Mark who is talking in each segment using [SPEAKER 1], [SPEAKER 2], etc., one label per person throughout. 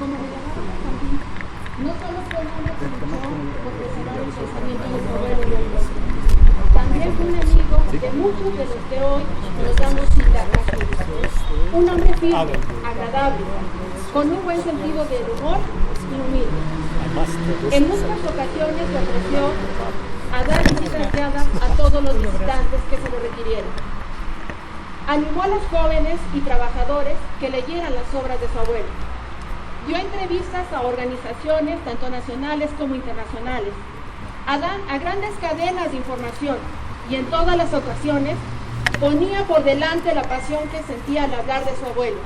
[SPEAKER 1] como regalaba la jardín, no solo fue un hombre que luchó por preservar el pensamiento de su abuelo León Trotsky, también fue un amigo de muchos de los que hoy nos damos cita aquí. Un hombre firme, agradable, con un buen sentido del humor y humilde. En muchas ocasiones le ofreció a dar visitas guiadas a todos los visitantes que se lo requirieran. Animó a los jóvenes y trabajadores que leyeran las obras de su abuelo. Dio entrevistas a organizaciones tanto nacionales como internacionales, a grandes cadenas de información, y en todas las ocasiones ponía por delante la pasión que sentía al hablar de su abuelo,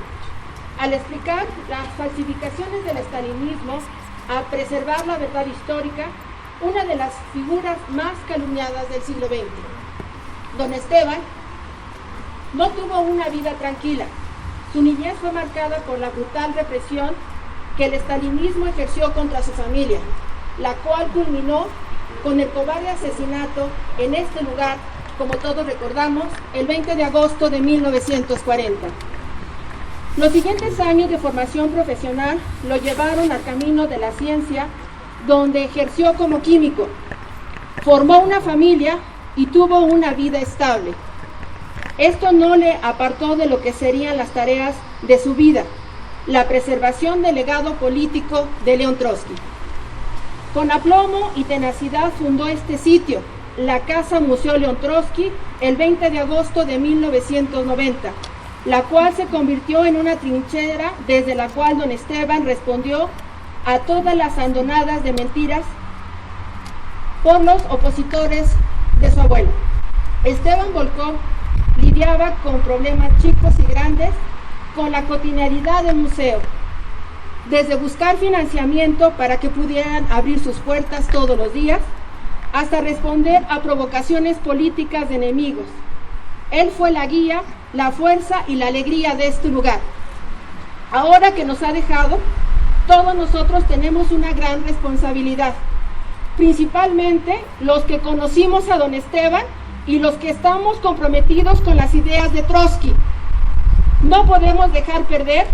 [SPEAKER 1] al explicar las falsificaciones del estalinismo, a preservar la verdad histórica, una de las figuras más calumniadas del siglo XX. Don Esteban no tuvo una vida tranquila. Su niñez fue marcada por la brutal represión que el estalinismo ejerció contra su familia, la cual culminó con el cobarde asesinato en este lugar, como todos recordamos, el 20 de agosto de 1940. Los siguientes años de formación profesional lo llevaron al camino de la ciencia, donde ejerció como químico, formó una familia y tuvo una vida estable. Esto no le apartó de lo que serían las tareas de su vida, la preservación del legado político de León Trotsky. Con aplomo y tenacidad fundó este sitio, la Casa Museo León Trotsky, el 20 de agosto de 1990, la cual se convirtió en una trinchera desde la cual don Esteban respondió a todas las andonadas de mentiras por los opositores de su abuelo. Esteban Volkov lidiaba con problemas chicos y grandes con la cotidianidad del museo, desde buscar financiamiento para que pudieran abrir sus puertas todos los días, hasta responder a provocaciones políticas de enemigos. Él fue la guía, la fuerza y la alegría de este lugar. Ahora que nos ha dejado, todos nosotros tenemos una gran responsabilidad, principalmente los que conocimos a don Esteban y los que estamos comprometidos con las ideas de Trotsky. No podemos dejar perder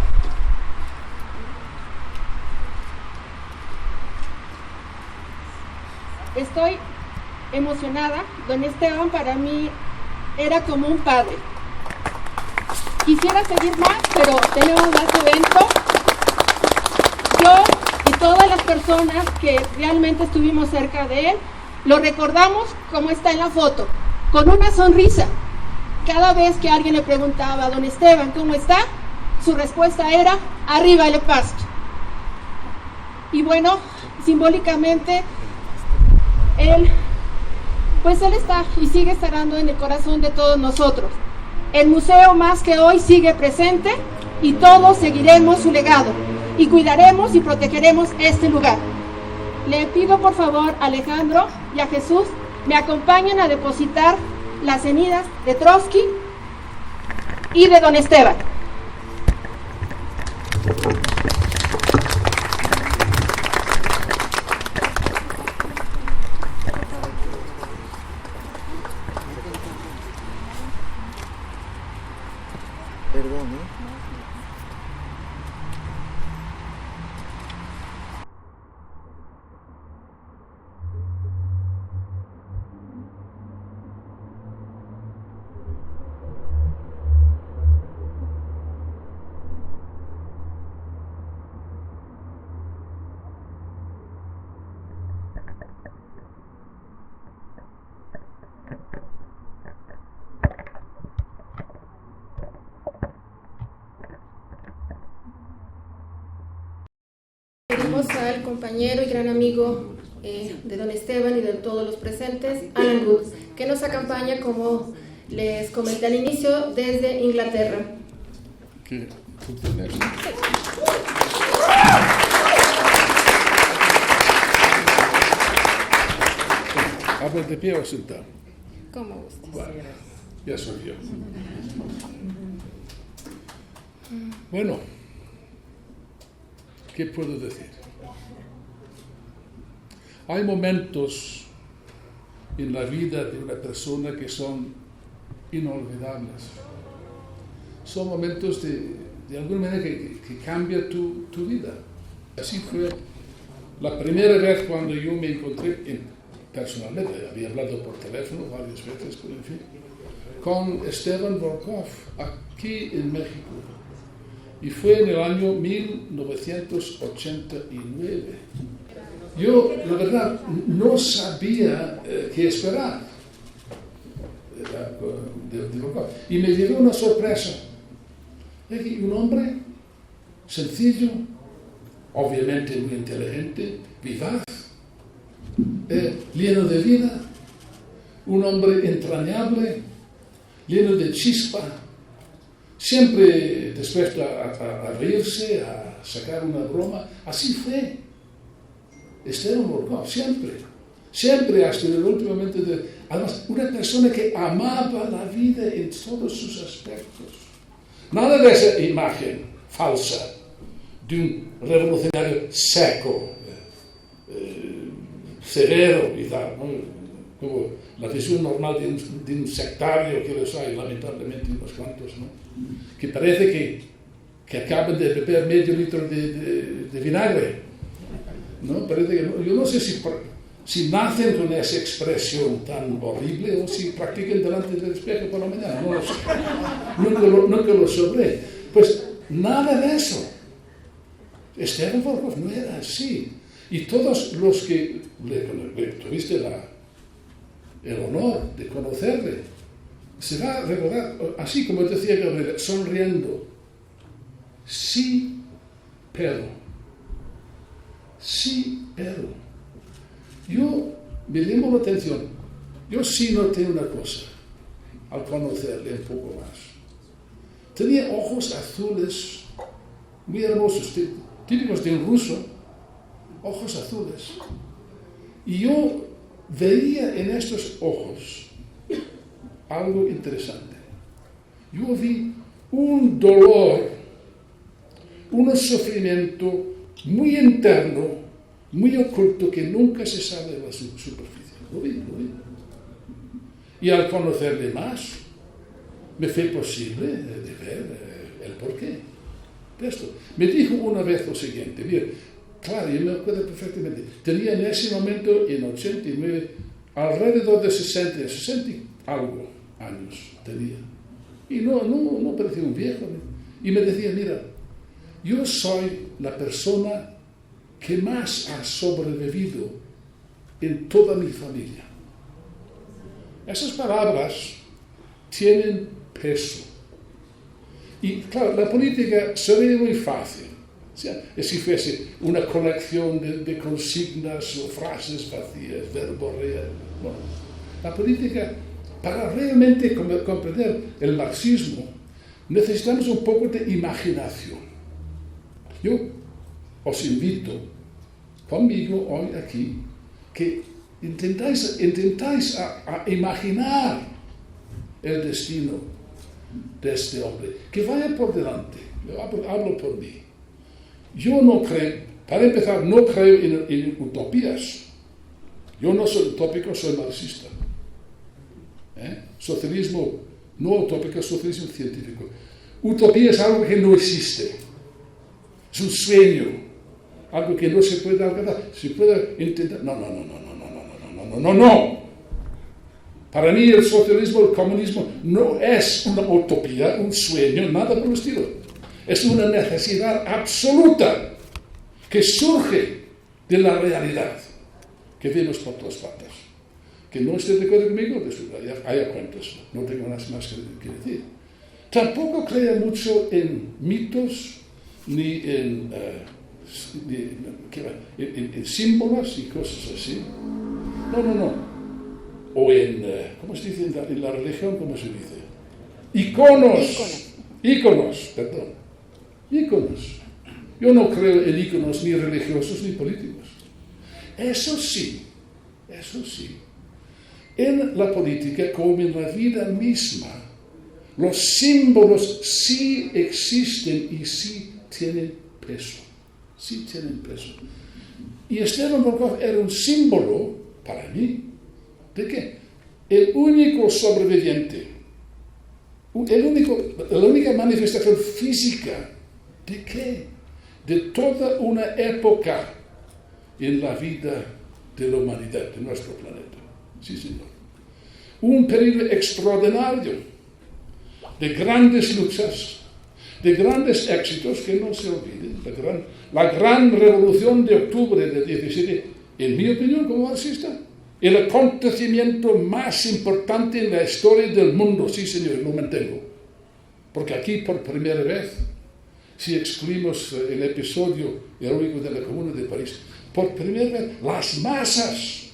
[SPEAKER 1] Estoy emocionada. Don Esteban para mí era como un padre. Quisiera seguir más, pero tenemos más evento. Yo y todas las personas que realmente estuvimos cerca de él, lo recordamos como está en la foto, con una sonrisa. Cada vez que alguien le preguntaba a don Esteban ¿cómo está?, su respuesta era arriba el pasto. Y bueno, simbólicamente él está y sigue estando en el corazón de todos nosotros. El museo más que hoy sigue presente y todos seguiremos su legado y cuidaremos y protegeremos este lugar. Le pido por favor a Alejandro y a Jesús me acompañen a depositar las cenizas de Trotsky y de don Esteban.
[SPEAKER 2] Perdón,
[SPEAKER 1] Pedimos al compañero y gran amigo de don Esteban y de todos los presentes, Alan Good, que nos acompaña, como les comenté al inicio, desde Inglaterra.
[SPEAKER 3] ¿Hablas de pie o sentado?
[SPEAKER 1] ¿Cómo gustas?
[SPEAKER 3] Bueno, ya soy yo. Bueno, ¿qué puedo decir? Hay momentos en la vida de una persona que son inolvidables. Son momentos de alguna manera que cambia tu vida. Así fue la primera vez cuando yo me encontré personalmente, había hablado por teléfono varias veces, pero en fin, con Esteban Volkov aquí en México. Y fue en el año 1989. Yo, la verdad, no sabía qué esperar de Volkov. Y me llegó una sorpresa. Un hombre sencillo, obviamente muy inteligente, vivaz, lleno de vida, un hombre entrañable, lleno de chispa, siempre dispuesto a reírse, a sacar una broma. Así fue Esteban Volkov, siempre hasta el último momento. Además, una persona que amaba la vida en todos sus aspectos. Nada de esa imagen falsa de un revolucionario seco, severo y tal, ¿no? Como la visión normal de un sectario que los hay, lamentablemente unos cuantos, ¿no? Que parece que acaban de beber medio litro de vinagre, ¿no? Parece que, yo no sé si nacen con esa expresión tan horrible o si practican delante del espejo por la mañana, no lo sé. Nunca lo sabré. Pues nada de eso. Esteban Volkov no era así. Y todos los que tuviste el honor de conocerle, se va a recordar, así como decía Gabriel, sonriendo. Sí, pero. Sí, pero. Yo me llamo la atención. Yo sí noté una cosa al conocerle un poco más. Tenía ojos azules, muy hermosos, típicos de un ruso, ojos azules. Y yo veía en estos ojos algo interesante. Yo vi un dolor, un sufrimiento muy interno, muy oculto, que nunca se sabe de la superficie. Lo vi. Y al conocerle más, me fue posible de ver el porqué de esto. Me dijo una vez lo siguiente, mira, claro, yo me acuerdo perfectamente, tenía en ese momento, en 89, alrededor de 60 y algo años tenía. Y no parecía un viejo, ¿no? Y me decía, mira, yo soy la persona que más ha sobrevivido en toda mi familia. Esas palabras tienen peso. Y claro, la política se ve muy fácil. O sea, si fuese una colección de consignas o frases vacías, verborreas. Bueno, la política, para realmente comprender el marxismo, necesitamos un poco de imaginación. Yo os invito conmigo hoy aquí que intentáis a imaginar el destino de este hombre, que vaya por delante. Yo hablo por mí. Yo no creo, para empezar, no creo en utopías. Yo no soy utópico, soy marxista. Socialismo no utópico, socialismo científico. Utopía es algo que no existe. Es un sueño, algo que no se puede alcanzar. Se puede intentar. No. Para mí el socialismo, el comunismo no es una utopía, un sueño, nada por el estilo. Es una necesidad absoluta que surge de la realidad que vemos por todas partes. Que no esté de acuerdo conmigo, haya cuentos, no tengo nada más que decir. Tampoco creo mucho en mitos ni en símbolos y cosas así. No. O en, ¿cómo se dice en la religión? ¿Cómo se dice? Íconos. Yo no creo en íconos ni religiosos ni políticos. Eso sí, en la política como en la vida misma, los símbolos sí existen y sí tienen peso. Y Esteban Volkov era un símbolo para mí. ¿De qué? El único sobreviviente, la única manifestación física, ¿de qué? de toda una época en la vida de la humanidad, de nuestro planeta. Sí, señor. Un periodo extraordinario de grandes luchas, de grandes éxitos que no se olviden. La gran revolución de octubre del 17, en mi opinión como marxista, el acontecimiento más importante en la historia del mundo. Sí, señor, lo mantengo. Porque aquí por primera vez, si excluimos el episodio heroico de la Comuna de París, por primera vez las masas,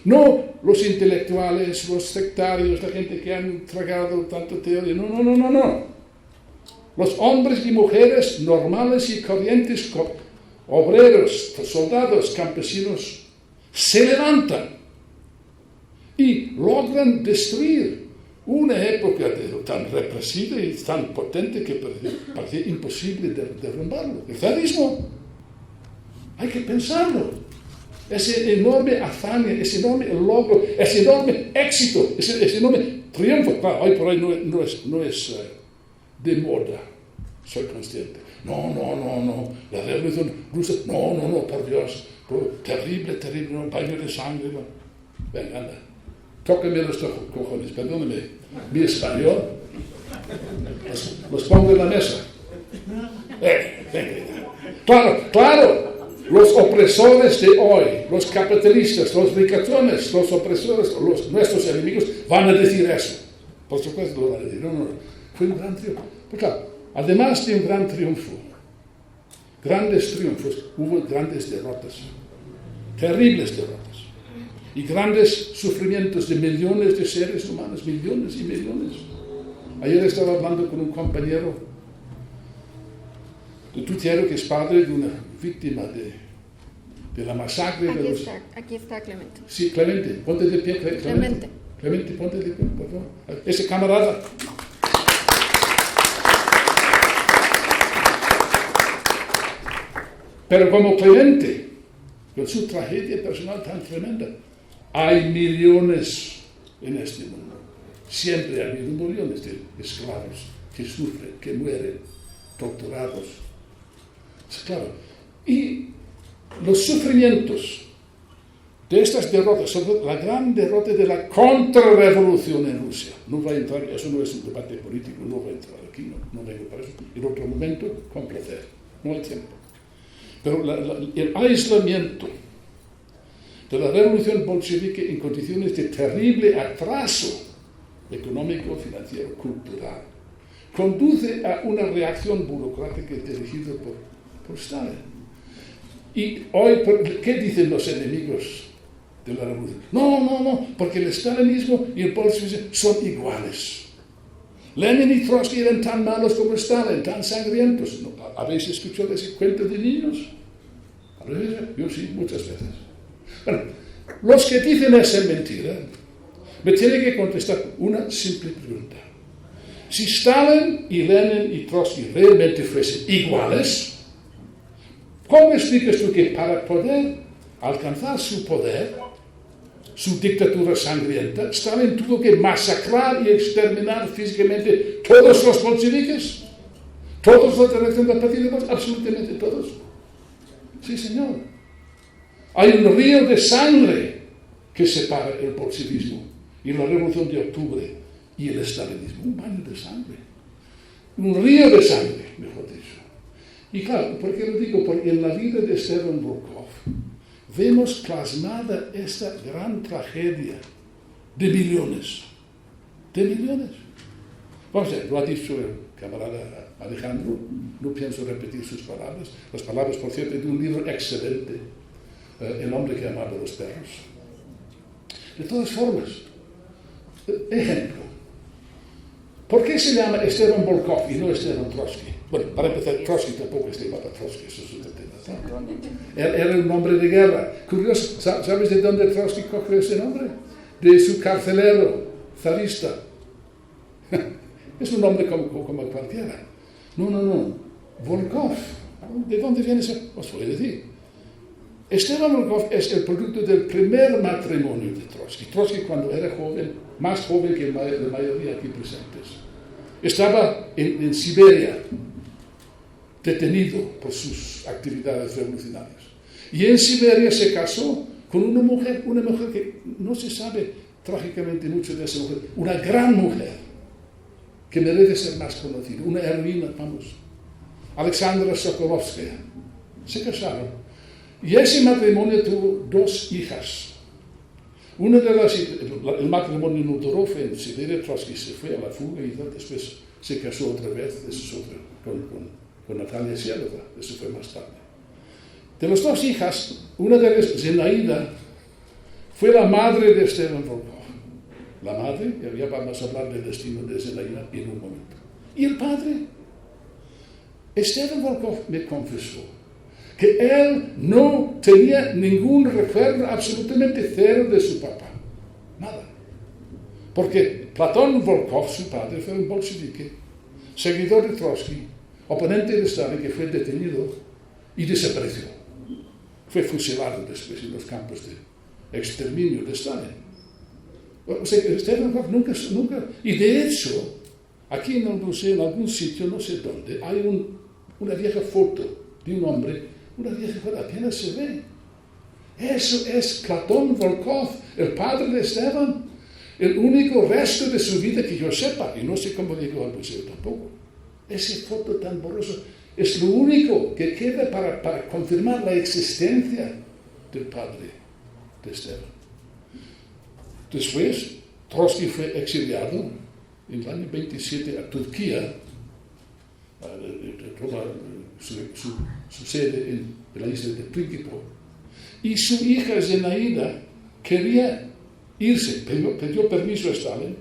[SPEAKER 3] no los intelectuales, los sectarios, la gente que han tragado tanto teoría, no. Los hombres y mujeres normales y corrientes, obreros, soldados, campesinos, se levantan y logran destruir una época tan represiva y tan potente que parecía imposible derrumbarlo. El zarismo. Hay que pensarlo. Ese enorme afán, ese enorme logro, ese enorme éxito, ese enorme triunfo. Claro, hoy por hoy no es de moda, soy consciente. No. La revolución rusa, no, por Dios. Terrible, un baño de sangre. No. Venga, anda. Tócame los cojones, perdóname. Mi español. Los pongo en la mesa. Claro. Los opresores de hoy, los capitalistas, los ricachones, los opresores, nuestros enemigos, van a decir eso. Por supuesto lo van a decir. No. Fue un gran triunfo. Pero claro, además de un gran triunfo, grandes triunfos, hubo grandes derrotas. Terribles derrotas. Y grandes sufrimientos de millones de seres humanos, millones y millones. Ayer estaba hablando con un compañero de Tutiero, que es padre de una víctima de la masacre de los...
[SPEAKER 2] Aquí está Clemente.
[SPEAKER 3] Sí, Clemente, ponte de pie, Clemente. Clemente, ponte de pie, por favor. Ese camarada. Pero como Clemente, con su tragedia personal tan tremenda, hay millones en este mundo. Siempre ha habido millones de esclavos que sufren, que mueren, torturados. Claro. Y los sufrimientos de estas derrotas, sobre todo la gran derrota de la contrarrevolución en Rusia. No voy a entrar, eso no es un debate político, no voy a entrar aquí, no vengo para eso. En otro momento, con placer, no hay tiempo. Pero el aislamiento de la revolución bolchevique en condiciones de terrible atraso económico, financiero, cultural, conduce a una reacción burocrática dirigida por Stalin. Y hoy, ¿qué dicen los enemigos de la revolución? No, porque el stalinismo y el bolchevismo son iguales. Lenin y Trotsky eran tan malos como Stalin, tan sangrientos. ¿No? ¿Habéis escuchado ese cuento de niños? Yo sí, muchas veces. Bueno, los que dicen esa mentira me tienen que contestar una simple pregunta. Si Stalin y Lenin y Trotsky realmente fuesen iguales, ¿cómo explicas tú que para poder alcanzar su poder, su dictadura sangrienta, Stalin tuvo que masacrar y exterminar físicamente todos los bolcheviques? ¿Todos los de la partida? Absolutamente todos. Sí, señor. Hay un río de sangre que separa el bolchevismo y la revolución de octubre y el stalinismo. Un baño de sangre. Un río de sangre, mejor dicho. Y claro, ¿por qué lo digo? Porque en la vida de Esteban Volkov vemos plasmada esta gran tragedia de millones. De millones. Vamos a ver, lo ha dicho el camarada Alejandro, no pienso repetir sus palabras. Las palabras, por cierto, de un libro excelente, El hombre que amaba a los perros. De todas formas, ejemplo. ¿Por qué se llama Esteban Volkov y no Esteban Trotsky? Bueno, para empezar, Trotsky tampoco es Esteban Trotsky, eso es otro tema. Él era un hombre de guerra. Curioso, ¿sabes de dónde Trotsky cogió ese nombre? De su carcelero, zarista. Es un nombre como cualquiera. No. Volkov. ¿De dónde viene eso? Os voy a decir. Esteban Volkov es el producto del primer matrimonio de Trotsky. Trotsky, cuando era joven, más joven que la mayoría aquí presentes, estaba en Siberia, detenido por sus actividades revolucionarias. Y en Siberia se casó con una mujer que no se sabe trágicamente mucho de esa mujer, una gran mujer que merece ser más conocida, una heroína, vamos, Alexandra Sokolovskaya. Se casaron y ese matrimonio tuvo 2 hijas. Una de las, el matrimonio no duró, fue en Siberia. Trotsky se fue a la fuga y después se casó otra vez, con Natalia Sierra, eso fue más tarde. De las 2 hijas, una de ellas, Zenaida, fue la madre de Esteban Volkov. La madre, que ya vamos a hablar del destino de Zenaida en un momento. Y el padre, Esteban Volkov me confesó que él no tenía ningún recuerdo, absolutamente cero, de su papá. Nada. Porque Platón Volkov, su padre, fue un bolchevique, seguidor de Trotsky, oponente de Stalin, que fue detenido y desapareció. Fue fusilado después en los campos de exterminio de Stalin. O sea, Esteban Volkov nunca... Y de hecho, aquí en el museo, en algún sitio, no sé dónde, hay una vieja foto de un hombre, una vieja foto, apenas se ve. Eso es Platón Volkov, el padre de Esteban, el único resto de su vida que yo sepa, y no sé cómo llegó al museo tampoco. Esa foto tan borrosa es lo único que queda para confirmar la existencia del padre de Esteban. Después, Trotsky fue exiliado en el año 27 a Turquía, su sede en la isla de Príncipe, y su hija Zenaida quería irse, pidió permiso a Stalin,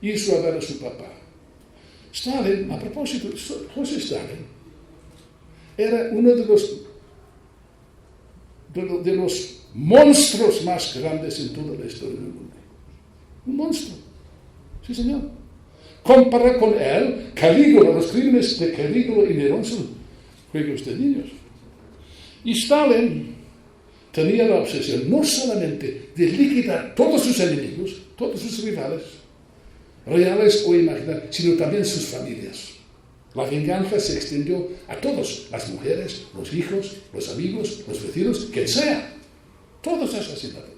[SPEAKER 3] irse a ver a su papá. Stalin, a propósito, José Stalin era uno de los monstruos más grandes en toda la historia del mundo. Un monstruo, sí señor. Compara con él Calígula, los crímenes de Calígula y Nerón son juegos de niños. Y Stalin tenía la obsesión no solamente de liquidar todos sus enemigos, todos sus rivales, reales o imaginarios, sino también sus familias. La venganza se extendió a todos, las mujeres, los hijos, los amigos, los vecinos, quien sea. Todos asesinados.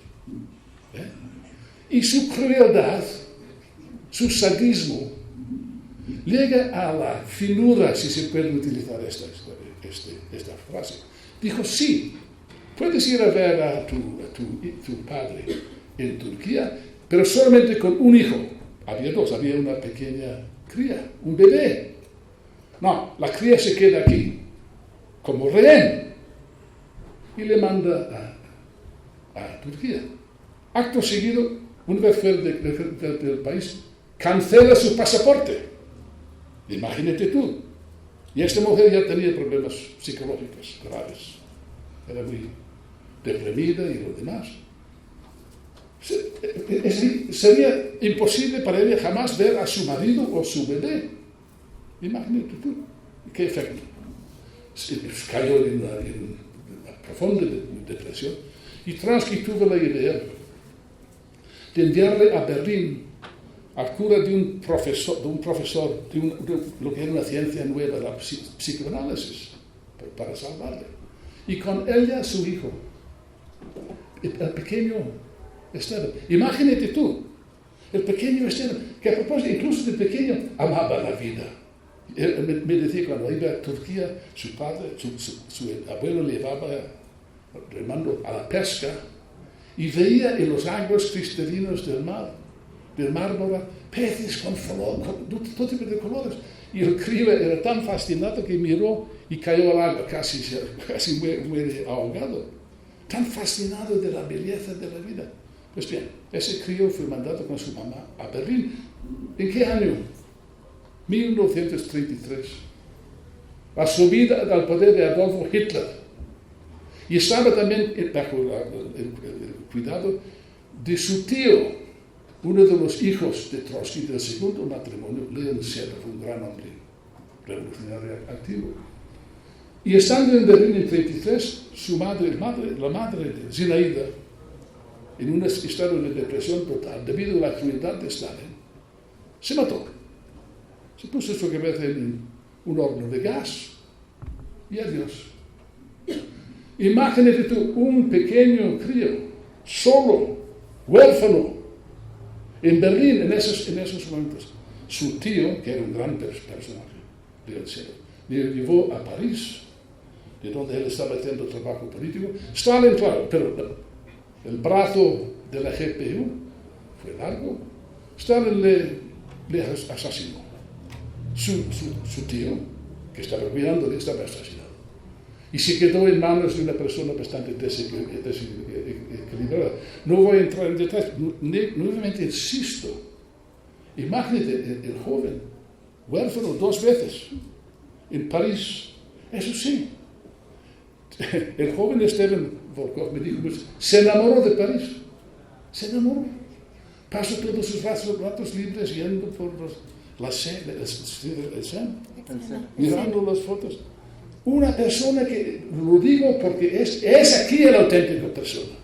[SPEAKER 3] Y su crueldad, su sadismo, llega a la finura, si se puede utilizar esta frase. Dijo, sí, puedes ir a ver a tu padre en Turquía, pero solamente con un hijo. Había 2, había una pequeña cría, un bebé. No, la cría se queda aquí, como rehén, y le manda a Turquía. Acto seguido, una vez fuera del país, cancela su pasaporte. Imagínate tú. Y esta mujer ya tenía problemas psicológicos graves. Era muy deprimida y lo demás. Sería imposible para ella jamás ver a su marido o su bebé. Imagínate tú. ¿Qué efecto? Cayó en una profunda depresión. Y Trotsky tuvo la idea de enviarle a Berlín al cura de un profesor de lo que era una ciencia nueva, la psicoanálisis, para salvarle. Y con ella su hijo, el pequeño Esteban. Imagínate tú, el pequeño Esteban, que a propósito, incluso de pequeño, amaba la vida. Él me decía cuando iba a Turquía, su padre, su abuelo le llevaba remando a la pesca y veía en los aguas cristalinas del Mármara, peces con todo tipo de colores. Y el crío era tan fascinado que miró y cayó al agua, casi muere ahogado. Tan fascinado de la belleza de la vida. Pues bien, ese crío fue mandado con su mamá a Berlín. ¿En qué año? 1933. La subida al poder de Adolfo Hitler. Y estaba también bajo el cuidado de su tío, uno de los hijos de Trotsky del segundo matrimonio, Leon Sedov, un gran hombre revolucionario activo. Y estando en Berlín en 1933, la madre de Zenaida, en un estado de depresión total, debido a la crueldad de Stalin, se mató. Se puso su cabeza en un horno de gas y adiós. Imagínate tú un pequeño crío, solo, huérfano, en Berlín en esos momentos. Su tío, que era un gran personaje del cielo, le llevó a París, de donde él estaba haciendo trabajo político. Stalin, claro, pero el brazo de la GPU fue largo. Stalin le asesinó. Su tío, que estaba cuidando, estaba asesinado. Y se quedó en manos de una persona bastante desequilibrada. No voy a entrar en detalles. Nuevamente insisto. Imagínate el joven, huérfano 2 veces, en París. Eso sí, el joven Esteban Volkov me dijo, se enamoró de París. Se enamoró. Pasó todos sus ratos libres yendo por el Seine, mirando las fotos. Una persona que, lo digo porque es aquí el auténtico persona,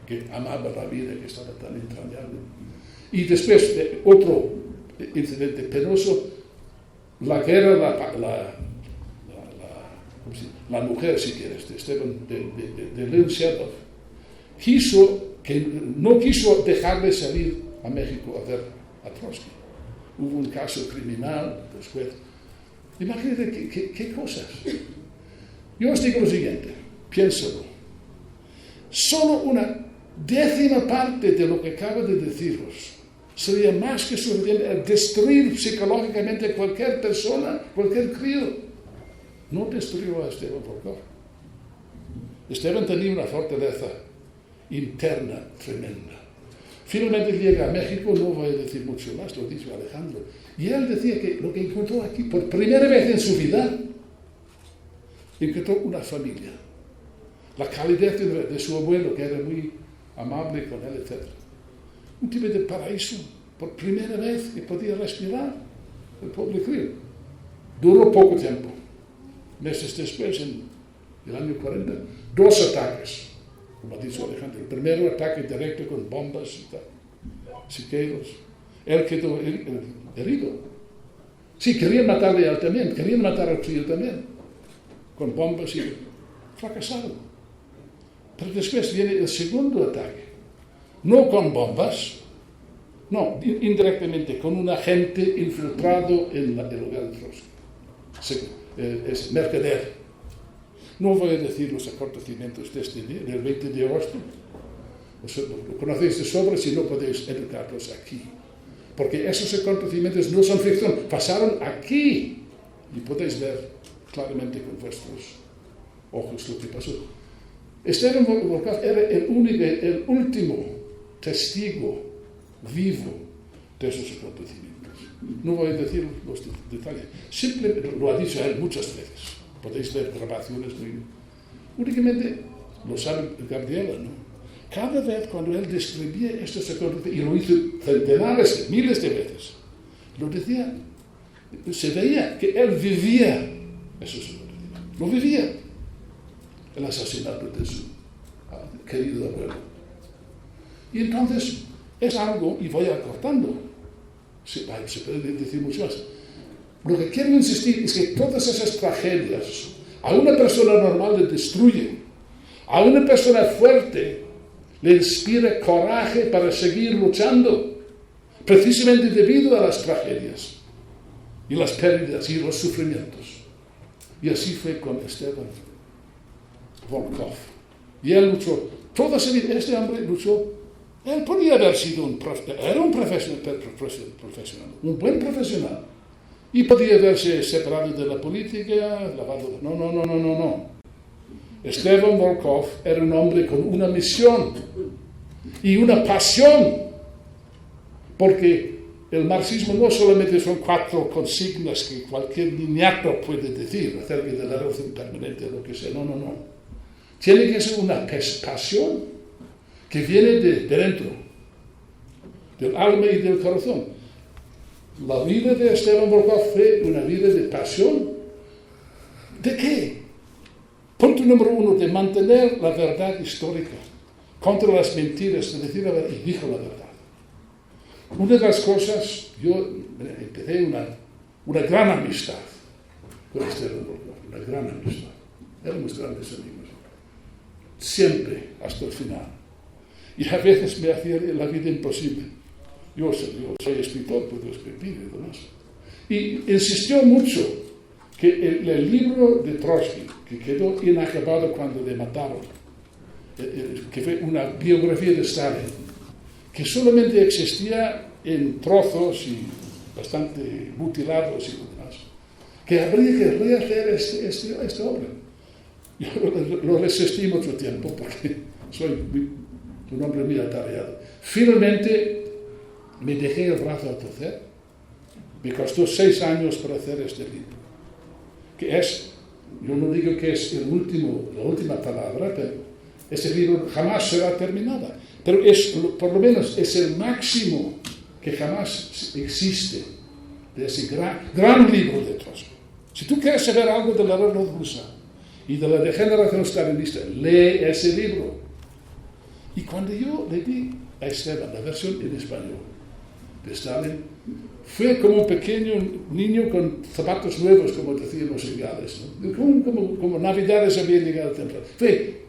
[SPEAKER 3] que amaba la vida, que estaba tan entrañable. Y después, otro incidente penoso, la guerra, la mujer, si quieres, de Esteban, de Lynn Sherlock, no quiso dejarle salir a México a ver a Trotsky. Hubo un caso criminal después. Imagínate qué cosas. Yo os digo lo siguiente, piénsalo. Solo una 10ª parte de lo que acabo de deciros sería más que suficiente a destruir psicológicamente a cualquier persona, cualquier crío. No destruyó a Esteban Volkov. Esteban tenía una fortaleza interna tremenda. Finalmente llega a México, no voy a decir mucho más, lo dice Alejandro. Y él decía que lo que encontró aquí, por primera vez en su vida, encontró una familia. La calidez de su abuelo, que era muy amable con él, etc. Un tipo de paraíso, por primera vez que podía respirar el pobre crío. Duró poco tiempo. Meses después, en el año 40, 2 ataques, como ha dicho Alejandro. El primero ataque directo con bombas y tal, siqueiros. Él quedó herido. Sí, querían matarle a él también, querían matar al crío también, con bombas y fracasaron. Pero después viene el segundo ataque, no con bombas, no, indirectamente, con un agente infiltrado en el hogar de Trotsky. Es mercader. No voy a decir los acontecimientos de este día, del 20 de agosto. Lo conocéis de sobra si no podéis educarlos aquí. Porque esos acontecimientos no son ficción, pasaron aquí. Y podéis ver claramente con vuestros ojos lo que pasó. Esteban Volkov era el último testigo vivo de esos acontecimientos. No voy a decir los detalles. Simplemente lo ha dicho él muchas veces. Podéis ver grabaciones. Únicamente lo sabe Gabriela, ¿no? Cada vez cuando él describía estos acontecimientos, y lo hizo centenares, miles de veces, lo decía, se veía que él vivía esos acontecimientos. Lo vivía. El asesinato de su querido abuelo. Y entonces es algo, y voy acortando, se puede decir mucho más. Lo que quiero insistir es que todas esas tragedias a una persona normal le destruyen, a una persona fuerte le inspira coraje para seguir luchando, precisamente debido a las tragedias y las pérdidas y los sufrimientos. Y así fue con Esteban Volkov. Y él luchó, toda su vida, este hombre luchó. Él podía haber sido un profesional, un buen profesional. Y podía haberse separado de la política, lavado. No. Esteban Volkov era un hombre con una misión y una pasión. Porque el marxismo no solamente son 4 consignas que cualquier niñato puede decir acerca de la razón permanente, lo que sea. No. Tiene que ser una pasión que viene de dentro, del alma y del corazón. La vida de Esteban Volkov fue una vida de pasión. ¿De qué? Punto número 1, de mantener la verdad histórica contra las mentiras, de decir la verdad, y dijo la verdad. Una de las cosas, yo empecé una gran amistad con Esteban Volkov, una gran amistad. éramos grandes amigos. Siempre, hasta el final. Y a veces me hacía la vida imposible. Yo soy escritor, puedo escribir y demás. Y insistió mucho que el libro de Trotsky, que quedó inacabado cuando le mataron, que fue una biografía de Stalin, que solamente existía en trozos y bastante mutilados y demás, que habría que rehacer esta obra. Yo lo resistí mucho tiempo porque soy un hombre muy atareado. Finalmente me dejé el brazo a torcer. Me costó 6 años para hacer este libro, que es, yo no digo que es la última palabra, pero este libro jamás será terminado. Pero por lo menos es el máximo que jamás existe de ese gran libro de Trotsky. Si tú quieres saber algo de la Revolución Rusa y de la degeneración stalinista, lee ese libro. Y cuando yo le di a Esteban la versión en español de Stalin, fue como un pequeño niño con zapatos nuevos, como decíamos en Gales, ¿no? Como Navidades había llegado temprano. Fue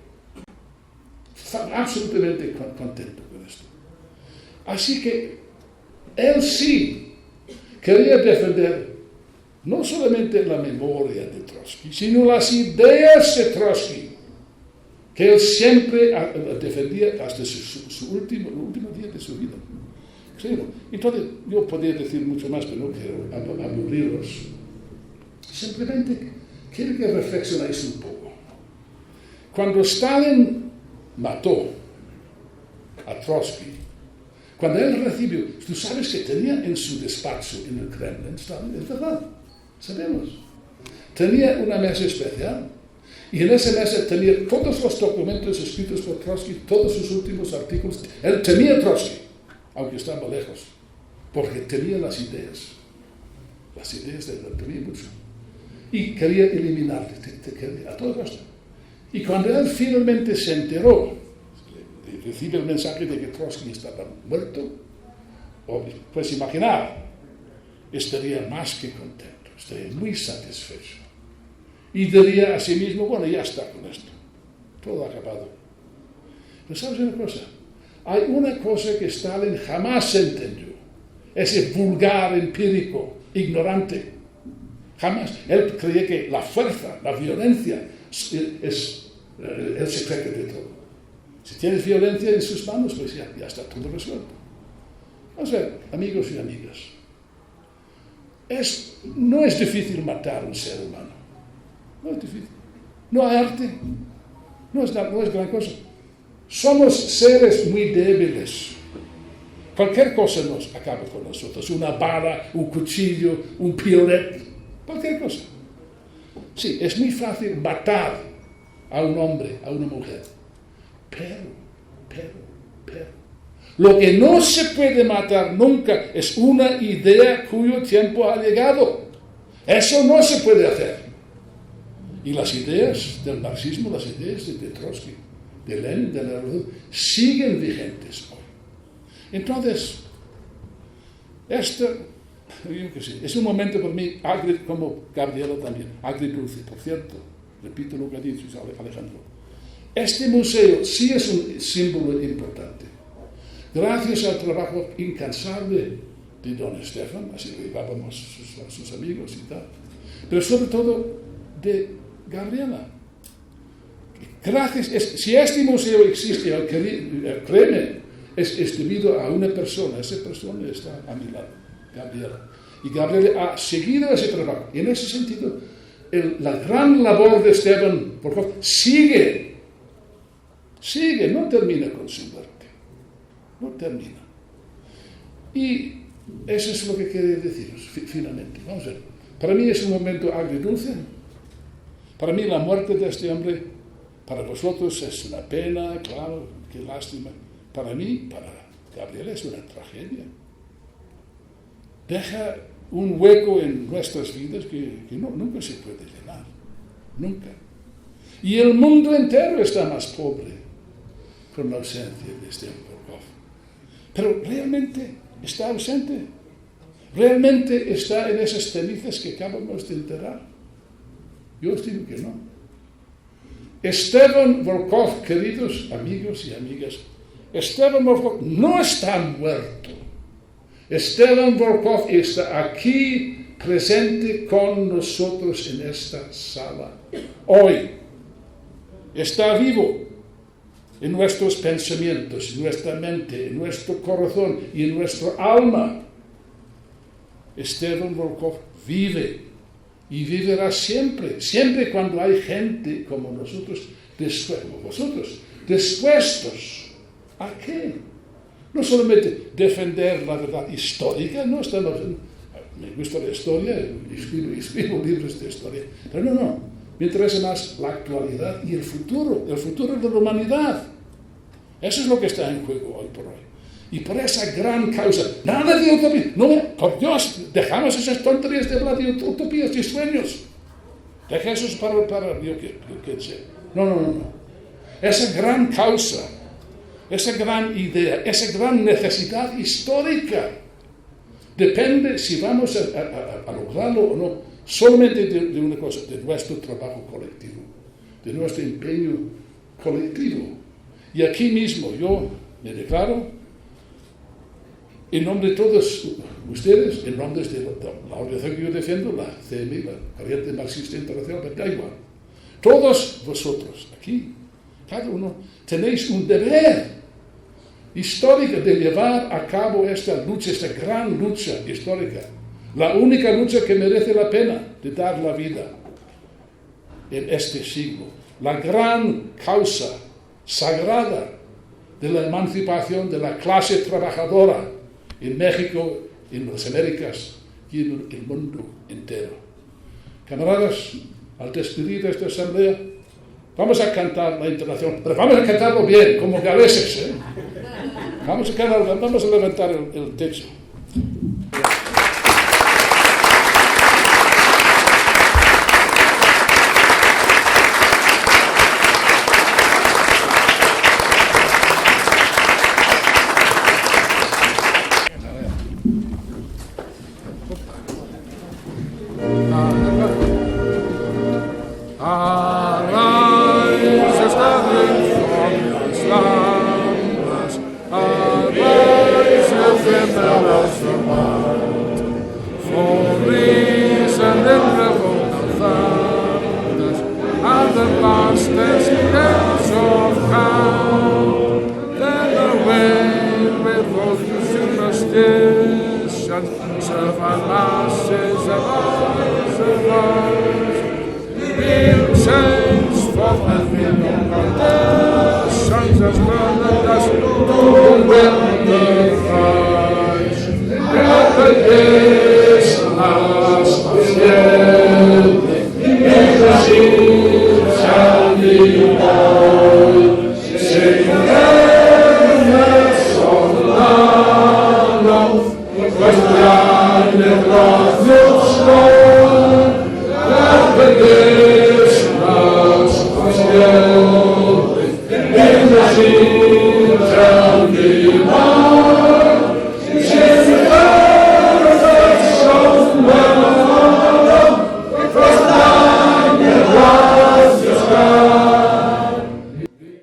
[SPEAKER 3] absolutamente contento con esto. Así que él sí quería defender no solamente la memoria de Trotsky, sino las ideas de Trotsky, que él siempre defendía hasta el último día de su vida. Entonces, yo podría decir mucho más, pero no quiero aburrirlos. Simplemente quiero que reflexionéis un poco. Cuando Stalin mató a Trotsky, cuando él recibió, tú sabes que tenía en su despacho en el Kremlin, Stalin, es verdad, sabemos, tenía una mesa especial. Y en esa mesa tenía todos los documentos escritos por Trotsky, todos sus últimos artículos. Él tenía Trotsky, aunque estaba lejos, porque tenía las ideas de él, tenía mucho. Y quería eliminarle, a todo esto. Y cuando él finalmente se enteró, recibe el mensaje de que Trotsky estaba muerto, puedes imaginar, estaría más que contento, estaría muy satisfecho. Y diría a sí mismo, bueno, ya está con esto, todo acabado. Pero ¿sabes una cosa? Hay una cosa que Stalin jamás entendió, ese vulgar, empírico, ignorante. Jamás. Él creía que la fuerza, la violencia, es el secreto de todo. Si tienes violencia en sus manos, pues ya está todo resuelto. Vamos a ver, amigos y amigas. No es difícil matar a un ser humano. No es difícil. No hay arte. No es gran cosa. Somos seres muy débiles. Cualquier cosa nos acaba con nosotros. Una vara, un cuchillo, un piolet. Cualquier cosa. Sí, es muy fácil matar a un hombre, a una mujer. Pero. Lo que no se puede matar nunca es una idea cuyo tiempo ha llegado. Eso no se puede hacer. Y las ideas del marxismo, las ideas de Trotsky, de Lenin, de la Revolución, siguen vigentes hoy. Entonces, esto, yo qué sé, es un momento para mí, como Gabriela también, agridulce. Por cierto, repito lo que ha dicho Alejandro. Este museo sí es un símbolo importante. Gracias al trabajo incansable de don Estefan, así lo llevábamos a sus amigos y tal, pero sobre todo de Gabriela. Gracias, si este museo existe, créeme, es debido a una persona. Esa persona está a mi lado, Gabriela. Y Gabriela ha seguido ese trabajo. Y en ese sentido, la gran labor de Esteban, por favor, sigue, no termina con su muerte. No termina. Y eso es lo que quería deciros, finalmente. Vamos a ver. Para mí es un momento agridulce. Para mí la muerte de este hombre, para vosotros es una pena, claro, qué lástima. Para mí, para Gabriela, es una tragedia. Deja un hueco en nuestras vidas que nunca se puede llenar. Nunca. Y el mundo entero está más pobre con la ausencia de Esteban Volkov. Pero realmente está ausente. Realmente está en esas cenizas que acabamos de enterrar. Yo os digo que no. Esteban Volkov, queridos amigos y amigas, Esteban Volkov no está muerto. Esteban Volkov está aquí presente con nosotros en esta sala. Hoy está vivo en nuestros pensamientos, en nuestra mente, en nuestro corazón y en nuestra alma. Esteban Volkov vive y vivirá siempre, siempre cuando hay gente como nosotros, dispuestos a qué. No solamente defender la verdad histórica, no estamos, me gusta la historia, escribo libros de historia, pero no, me interesa más la actualidad y el futuro de la humanidad. Eso es lo que está en juego hoy por hoy. Y por esa gran causa, nada de utopía. No, por Dios, dejamos esas tonterías de hablar de utopías y sueños. Deja eso para yo qué sé. No. Esa gran causa, esa gran idea, esa gran necesidad histórica, depende si vamos a lograrlo o no, solamente de una cosa, de nuestro trabajo colectivo, de nuestro empeño colectivo. Y aquí mismo yo me declaro, en nombre de todos ustedes, en nombre de la organización que yo defiendo, la CMI, la Corriente Marxista Internacional, pero da igual. Todos vosotros aquí, cada uno, tenéis un deber histórico de llevar a cabo esta lucha, esta gran lucha histórica. La única lucha que merece la pena de dar la vida en este siglo. La gran causa sagrada de la emancipación de la clase trabajadora en México, en las Américas y en el mundo entero. Camaradas, al despedir esta asamblea, vamos a cantar la internación, pero vamos a cantarlo bien, como galeses, ¿eh? Vamos a levantar el techo.
[SPEAKER 2] Questa